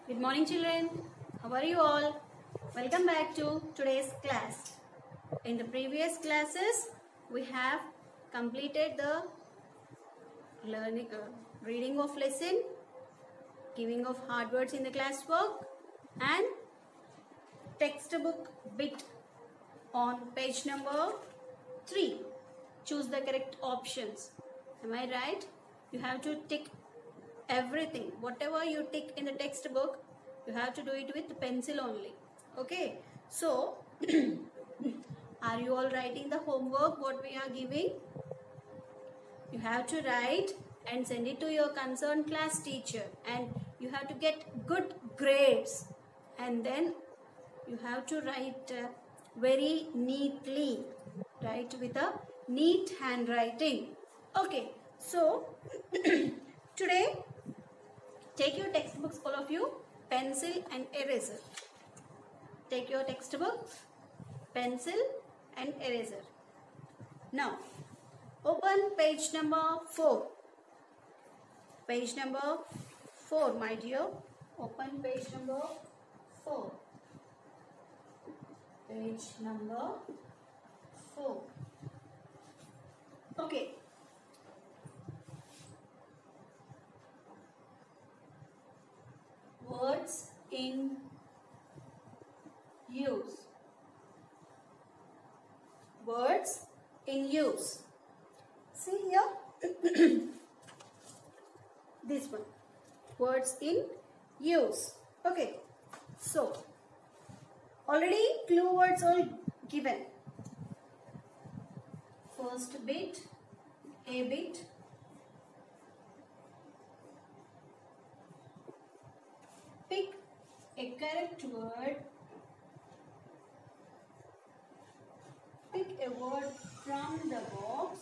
Good morning children. How are you all? Welcome back to today's class. In the previous classes we have completed the reading of lesson, giving of hard words in the classwork and textbook bit on page number 3. Choose the correct options. Am I right? You have to tick everything. Whatever you tick in the textbook, you have to do it with pencil only. Okay. So, are you all writing the homework what we are giving? You have to write and send it to your concerned class teacher, and you have to get good grades, and then you have to write very neatly, write with a neat handwriting. Okay, so today take your textbooks, all of you, pencil and eraser. Take your textbooks, pencil and eraser. Now open page number 4. Page number 4, my dear. Open page number 4. Page number 4. Okay. Words in use. Words in use. See here. This one. Words in use. Okay. So, already clue words are given. First bit, A bit. Pick a correct word. Pick a word from the box.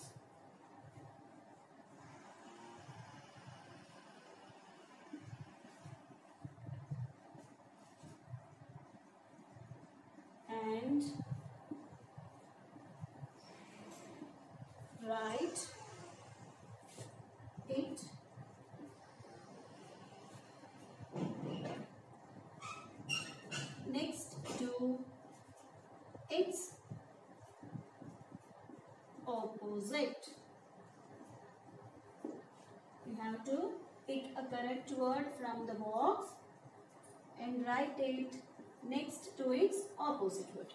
And write it next to its opposite. You have to pick a correct word from the box and write it next to its opposite word.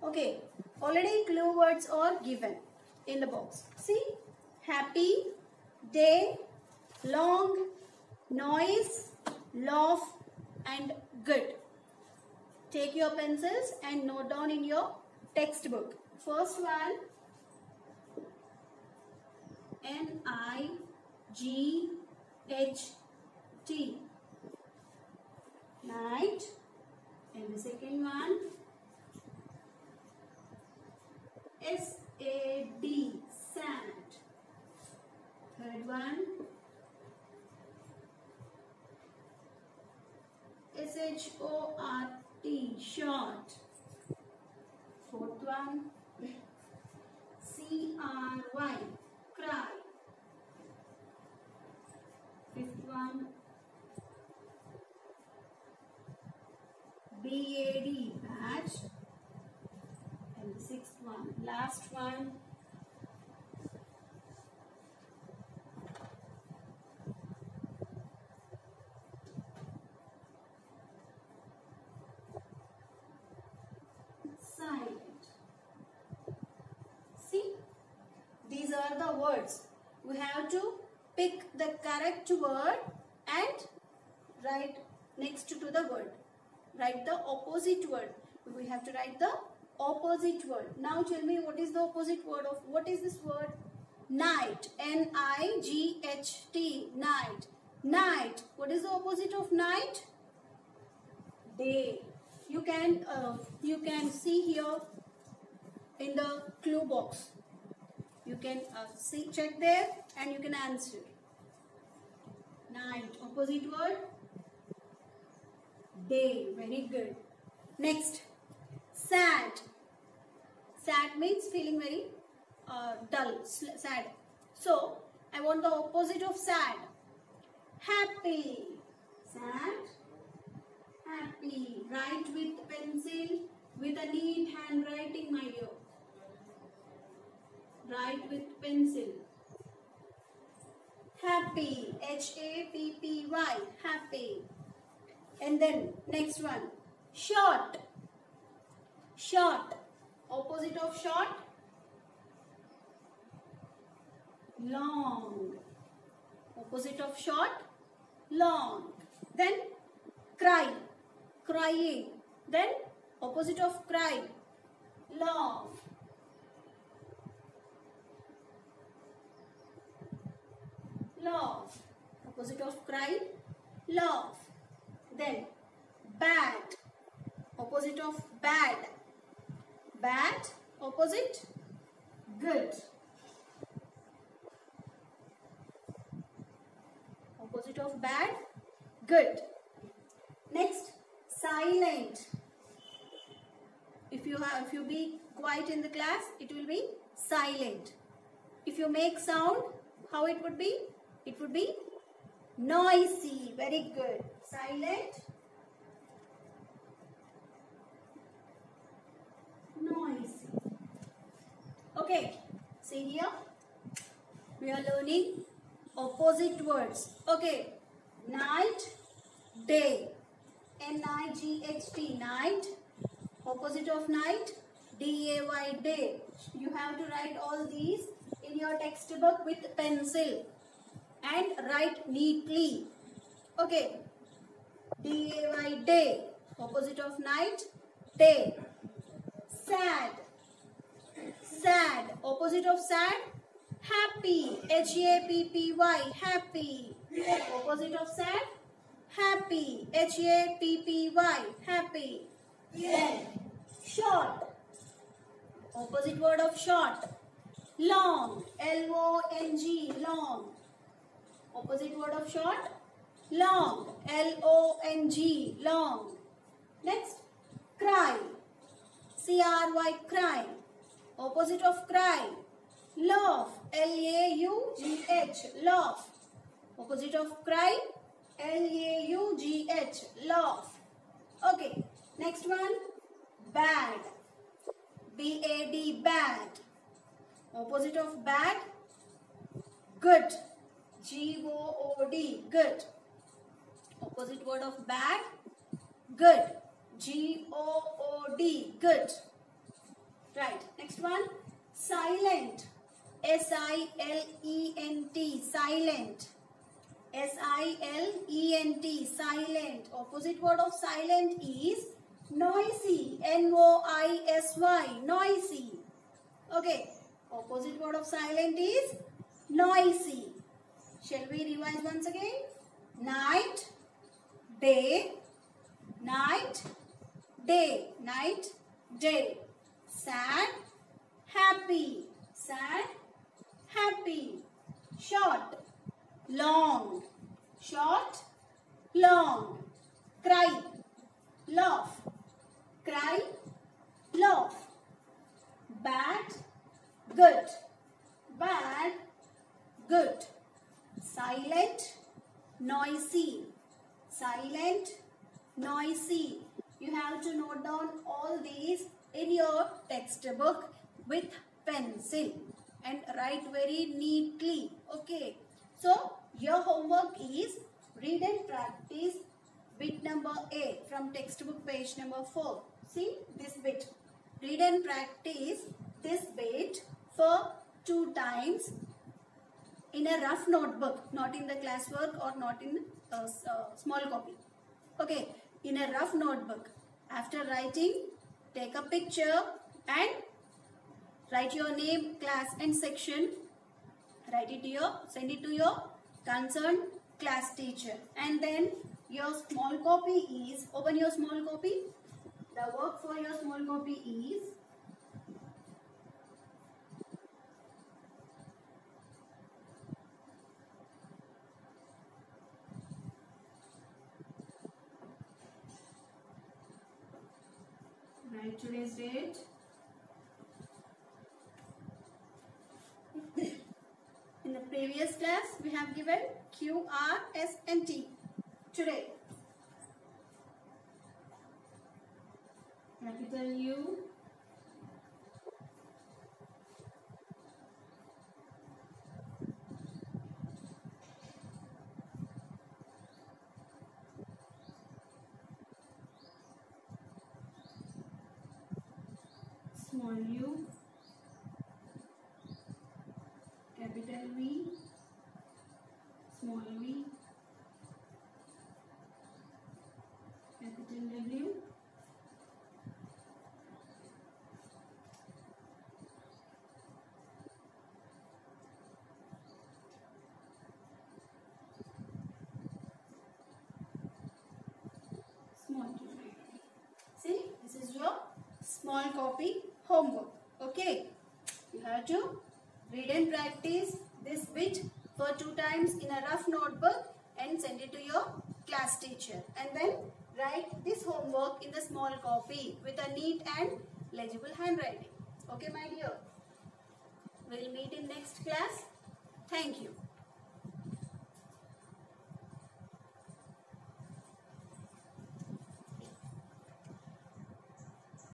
Okay, already clue words are given in the box. See, happy, day, long, noise, laugh and good. Take your pencils and note down in your textbook. First one, N-I-G-H-T, night. And the second one, S-A-D, sad. Third one, S-H-O-R-T, short. Fourth one, C-R-Y, cry. Fifth one, B-A-D, badge. And the sixth one, last one, silent. See, these are the words. We have to pick the correct word and write next to the word. Write the opposite word. We have to write the opposite word. Now tell me, what is the opposite word of, what is this word? Night. N-I-G-H-T, night. Night. What is the opposite of night? Day. You can see here in the clue box. You can check there and you can answer. Night. Opposite word? Day. Very good. Next, sad. Sad means feeling very dull, sad. So, I want the opposite of sad. Happy. sad, happy. Write with pencil with a neat handwriting, my dear. Write with pencil. Happy, Happy, happy. And then next one, short. Short, opposite of short, long. Opposite of short, long. Then cry, crying. Then opposite of cry, laugh. Laugh. Opposite of cry, laugh. Then bad. Opposite of bad. Bad. Opposite good. Opposite of bad, good. Next, silent. If you be quiet in the class, it will be silent. If you make sound, how it would be? It would be noisy. Very good. Silent, noisy. Okay, see here. We are learning opposite words. Okay, night, day. N-I-G-H-T, night. Opposite of night, D-A-Y, day. You have to write all these in your textbook with pencil and write neatly. Okay, D-A-Y, day. Opposite of night, day. Sad. Sad. Opposite of sad, happy. H-A-P-P-Y, happy. Opposite of sad, happy. H-A-P-P-Y, happy. Then short. Opposite word of short, long. L-O-N-G, long. Opposite word of short, long. L-O-N-G, long. Next, cry. C-R-Y, cry. Opposite of cry, laugh. L-A-U-G-H, laugh. Opposite of cry, L-A-U-G-H, laugh. Okay, next one, bad. B-A-D, bad. Opposite of bad, good. G-O-O-D, good. Opposite word of bad, good. G-O-O-D, good. Right, next one, silent. S-I-L-E-N-T, silent. S-I-L-E-N-T, silent. Opposite word of silent is noisy. N-O-I-S-Y, noisy. Okay, opposite word of silent is noisy. Shall we revise once again? Night, day, night, day, night, day. Sad, happy, sad, happy. Short, long, short, long. Cry, laugh, cry, laugh. Bad, good, bad, good. Silent, noisy, silent, noisy. You have to note down all these in your textbook with pencil and write very neatly. Okay, so your homework is read and practice bit number A from textbook page number 4. See this bit. Read and practice this bit for 2 times in a rough notebook, not in the classwork or not in small copy. Okay, in a rough notebook. After writing, take a picture and write your name, class and section. Write it to send it to your concerned class teacher. And then your small copy is, open your small copy. The work for your small copy is write today's date. In the previous class, we have given Q, R, S and T. Today, capital U, small u, capital V, small v, capital W, small t. See, this is your small copy homework. Okay, you have to read and practice this bit for 2 times in a rough notebook and send it to your class teacher, and then write this homework in the small copy with a neat and legible handwriting. Okay, my dear, we'll meet in next class. Thank you.